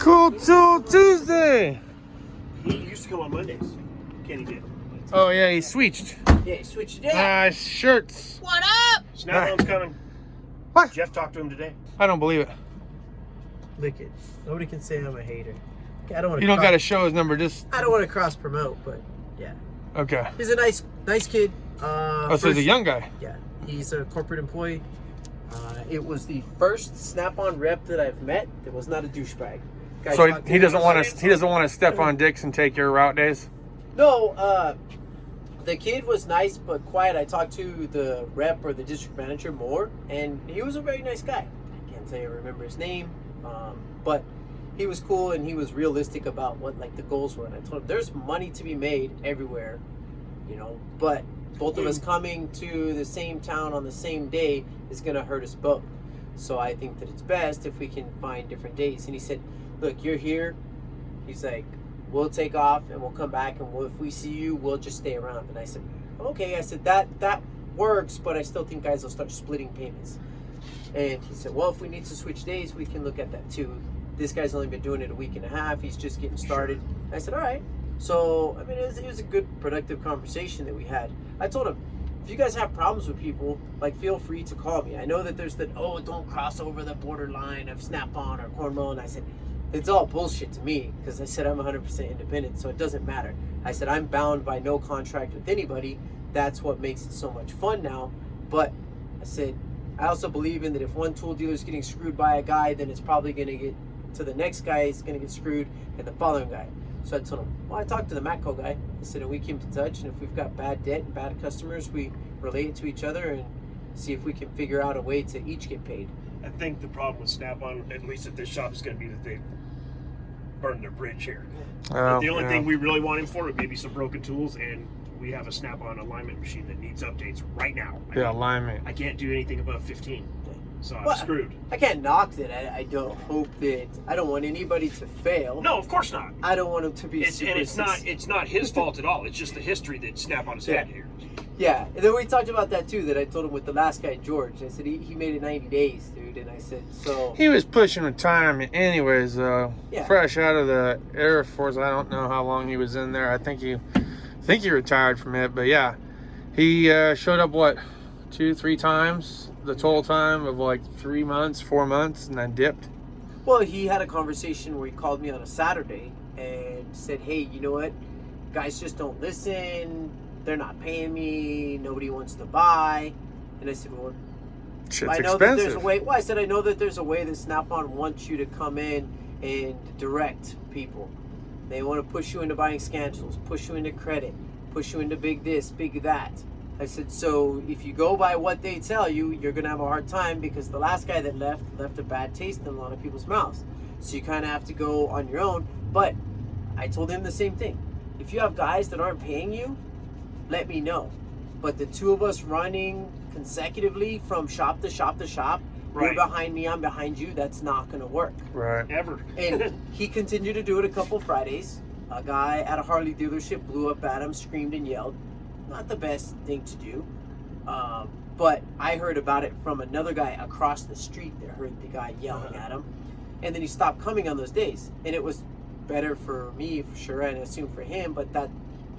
Cool Tool Tuesday. He used to come on Mondays. Kenny did. Oh yeah, he switched. Yeah, he switched it out. Nice shirts. What up? Snap-on's coming. What? Jeff talked to him today. I don't believe it. Look it. Nobody can say I'm a hater. I don't want You don't got to show his number. Just I don't want to cross promote, but yeah. okay. He's a nice kid. Oh, so he's a young guy. Yeah, he's a corporate employee. It was the first Snap-on rep that I've met that was not a douchebag. Guy So talked to he me doesn't about want it. to. He doesn't want to step on dicks and take your route days. No, the kid was nice but quiet. I talked to the rep or the district manager more, and he was a very nice guy. I can't tell you I remember his name, but he was cool and he was realistic about what like the goals were. And I told him there's money to be made everywhere, you know, but both of us coming to the same town on the same day is going to hurt us both. So I think that it's best if we can find different days. And he said, look, you're here. He's like, we'll take off and we'll come back, and if we see you, we'll just stay around. And I said, okay. I said, that works, but I still think guys will start splitting payments. And he said, well, if we need to switch days, we can look at that too. This guy's only been doing it a week and a half. He's just getting started. I said, all right. So, I mean, it was a good, productive conversation that we had. I told him, if you guys have problems with people, like, feel free to call me. I know that there's don't cross over the borderline of Snap-on or Cornwall. And I said, it's all bullshit to me, because I said I'm 100% independent, so it doesn't matter. I said I'm bound by no contract with anybody. That's what makes it so much fun now. But I said, I also believe in that if one tool dealer is getting screwed by a guy, then it's probably going to get to the next guy, is going to get screwed, and the following guy. So I told him, well, I talked to the Matco guy. I said, and we keep in touch, and if we've got bad debt and bad customers, we relate it to each other and see if we can figure out a way to each get paid. I think the problem with Snap-on, at least at this shop, is going to be that they burned their bridge here. Oh, The only yeah. thing we really want him for would maybe some broken tools, and we have a Snap-on alignment machine that needs updates right now. Yeah, alignment. I can't do anything above 15, so I'm screwed. I can't knock that. I don't hope that. I don't want anybody to fail. No, of course not. I don't want him to be. It's not his fault at all. It's just the history that Snap-on has had here. Yeah, and then we talked about that too. That I told him with the last guy, George. I said he made it 90 days, dude. And I said so. He was pushing retirement anyways. Yeah. Fresh out of the Air Force. I don't know how long he was in there. I think he retired from it. But yeah, he showed up 2-3 times the total time of like 3 months, 4 months, and then dipped. Well, he had a conversation where he called me on a Saturday and said, "Hey, you know what? Guys just don't listen. They're not paying me. Nobody wants to buy." And I said, "Well, Shit's I know expensive. that there's a way." Well, I said, "I know that there's a way that Snap-on wants you to come in and direct people. They want to push you into buying scan tools, push you into credit, push you into big this, big that." I said, so if you go by what they tell you, you're going to have a hard time, because the last guy that left a bad taste in a lot of people's mouths. So you kind of have to go on your own. But I told him the same thing. If you have guys that aren't paying you, let me know. But the two of us running consecutively from shop to shop to shop, Right. you're behind me, I'm behind you, that's not going to work. Right. Ever. And he continued to do it a couple Fridays. A guy at a Harley dealership blew up at him, screamed and yelled. Not the best thing to do. But I heard about it from another guy across the street that heard the guy yelling at him. And then he stopped coming on those days. And it was better for me, for sure, and I assume for him, but that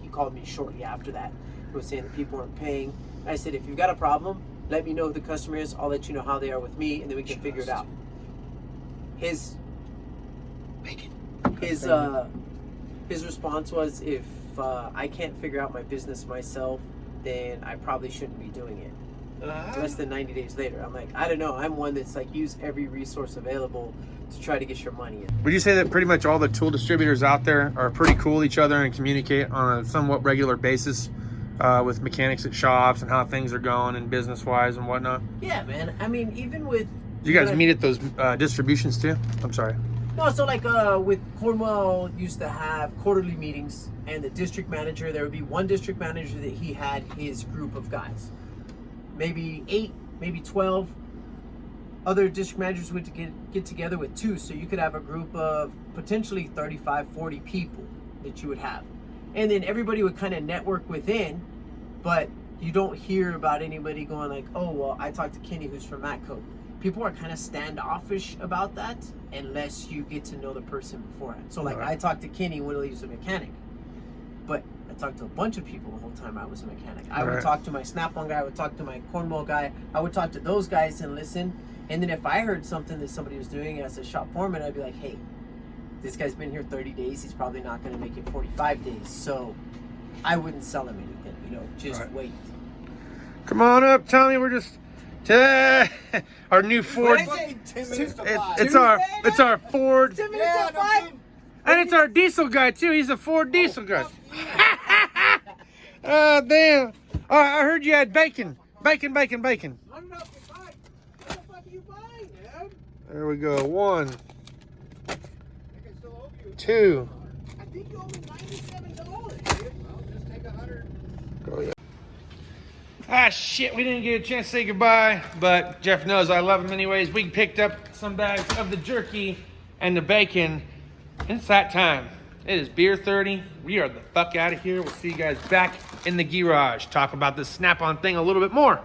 he called me shortly after that. He was saying that people weren't paying. I said, if you've got a problem, let me know who the customer is. I'll let you know how they are with me, and then we can figure it out. His response was, if I can't figure out my business myself, then I probably shouldn't be doing it. Less than 90 days later, I'm like, I don't know. I'm one that's like, use every resource available to try to get your money in. Would you say that pretty much all the tool distributors out there are pretty cool with each other and communicate on a somewhat regular basis with mechanics at shops and how things are going and business-wise and whatnot? Yeah, man. I mean, even with... Do you guys meet at those distributions too? I'm sorry. No, so like with Cornwall used to have quarterly meetings, and the district manager, there would be one district manager that he had his group of guys. Maybe 8, maybe 12. Other district managers would get together with 2, so you could have a group of potentially 35, 40 people that you would have. And then everybody would kind of network within, but you don't hear about anybody going like, oh, well, I talked to Kenny who's from Matco. people are kind of standoffish about that unless you get to know the person beforehand. So like I talked to Kenny when he was a mechanic, but I talked to a bunch of people the whole time I was a mechanic. I would talk to my Snap-on guy, I would talk to my cornwall guy, I would talk to those guys and listen. And then if I heard something that somebody was doing as a shop foreman, I'd be like, hey, this guy's been here 30 days, he's probably not going to make it 45 days. So I wouldn't sell him anything, you know, just wait. Come on up, Tommy. We're just our new Ford. It's our Ford. 10 minutes till 5? And it's our diesel guy too. He's a Ford diesel guy. Oh damn! All right, I heard you had bacon. Bacon. I'm not buying. What the fuck are you buying, man? There we go. 1, I can still owe you. 2. I think you owe me $97, dude. I'll just take 100. Oh, yeah. Ah shit! We didn't get a chance to say goodbye, but Jeff knows I love him anyways. We picked up some bags of the jerky and the bacon. It's that time. It is beer 30. We are the fuck out of here. We'll see you guys back in the garage. Talk about this Snap-on thing a little bit more.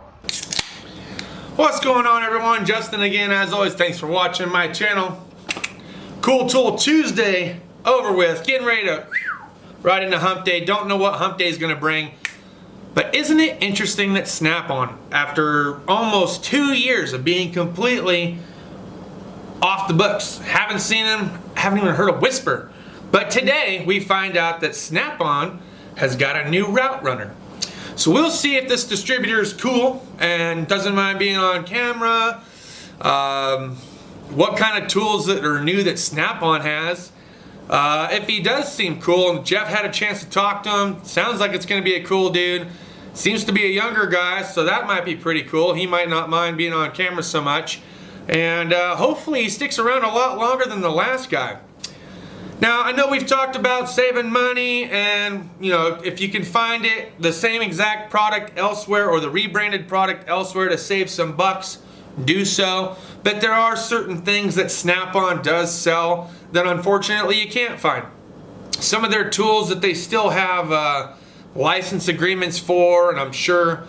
What's going on, everyone? Justin again, as always. Thanks for watching my channel. Cool Tool Tuesday over with. Getting ready to right into Hump Day. Don't know what Hump Day is going to bring. But isn't it interesting that Snap-on, after almost 2 years of being completely off the books, haven't seen them, haven't even heard a whisper. But today we find out that Snap-on has got a new route runner. So we'll see if this distributor is cool and doesn't mind being on camera. What kind of tools that are new that Snap-on has. If he does seem cool, and Jeff had a chance to talk to him, sounds like it's going to be a cool dude. Seems to be a younger guy, so that might be pretty cool. He might not mind being on camera so much. And hopefully he sticks around a lot longer than the last guy. Now, I know we've talked about saving money and, you know, if you can find it, the same exact product elsewhere or the rebranded product elsewhere to save some bucks, do so. But there are certain things that Snap-on does sell that unfortunately you can't find. Some of their tools that they still have license agreements for, and I'm sure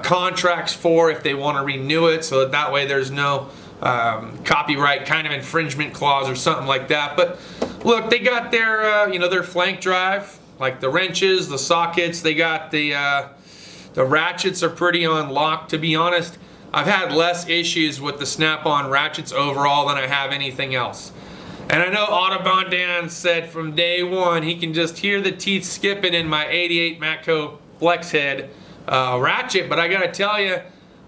contracts for if they want to renew it, so that way there's no copyright kind of infringement clause or something like that. But look, they got their you know, their flank drive, like the wrenches, the sockets. They got the ratchets are pretty on lock. To be honest, I've had less issues with the Snap-on ratchets overall than I have anything else. And I know Audubon Dan said from day one he can just hear the teeth skipping in my 88 Matco flex head ratchet, but I gotta tell you,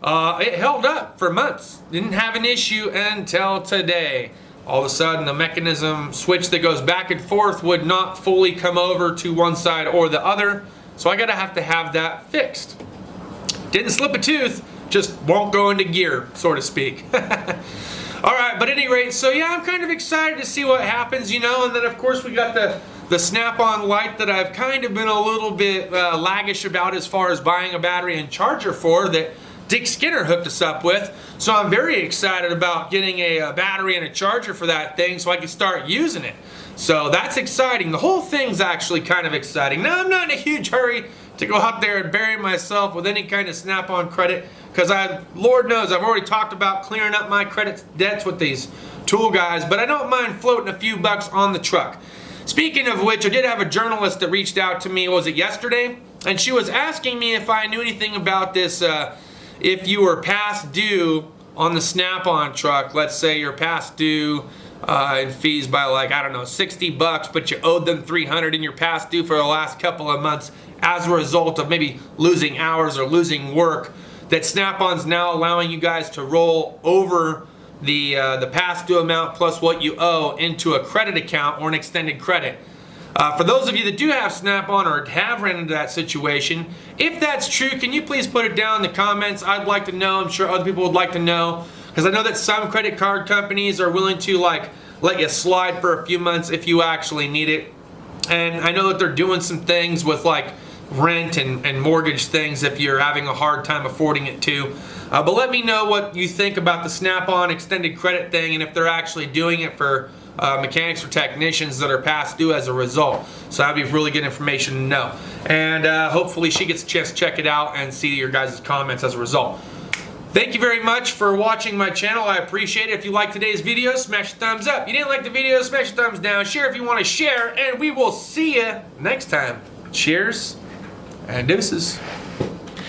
it held up for months. Didn't have an issue until today. All of a sudden the mechanism switch that goes back and forth would not fully come over to one side or the other, so I gotta have to have that fixed. Didn't slip a tooth, just won't go into gear, so to speak. Alright, but at any rate, so yeah, I'm kind of excited to see what happens, you know, and then of course we got the Snap-on light that I've kind of been a little bit laggish about as far as buying a battery and charger for, that Dick Skinner hooked us up with. So I'm very excited about getting a battery and a charger for that thing so I can start using it. So that's exciting. The whole thing's actually kind of exciting. Now, I'm not in a huge hurry to go out there and bury myself with any kind of Snap-on credit, because Lord knows I've already talked about clearing up my credit debts with these tool guys, but I don't mind floating a few bucks on the truck. Speaking of which, I did have a journalist that reached out to me, was it yesterday? And she was asking me if I knew anything about this, if you were past due on the Snap-on truck. Let's say you're past due in fees by, like, I don't know, 60 bucks, but you owed them 300 and you're past due for the last couple of months as a result of maybe losing hours or losing work, that Snap-on's now allowing you guys to roll over the past due amount plus what you owe into a credit account or an extended credit. For those of you that do have Snap-on or have ran into that situation, if that's true, can you please put it down in the comments? I'd like to know. I'm sure other people would like to know, because I know that some credit card companies are willing to, like, let you slide for a few months if you actually need it. And I know that they're doing some things with, like, rent and mortgage things if you're having a hard time affording it too. But let me know what you think about the Snap-on extended credit thing, and if they're actually doing it for mechanics or technicians that are past due as a result. So that'd be really good information to know. And hopefully she gets a chance to check it out and see your guys' comments as a result. Thank you very much for watching my channel. I appreciate it. If you liked today's video, smash the thumbs up. If you didn't like the video, smash the thumbs down. Share if you want to share, and we will see you next time. Cheers and deuces.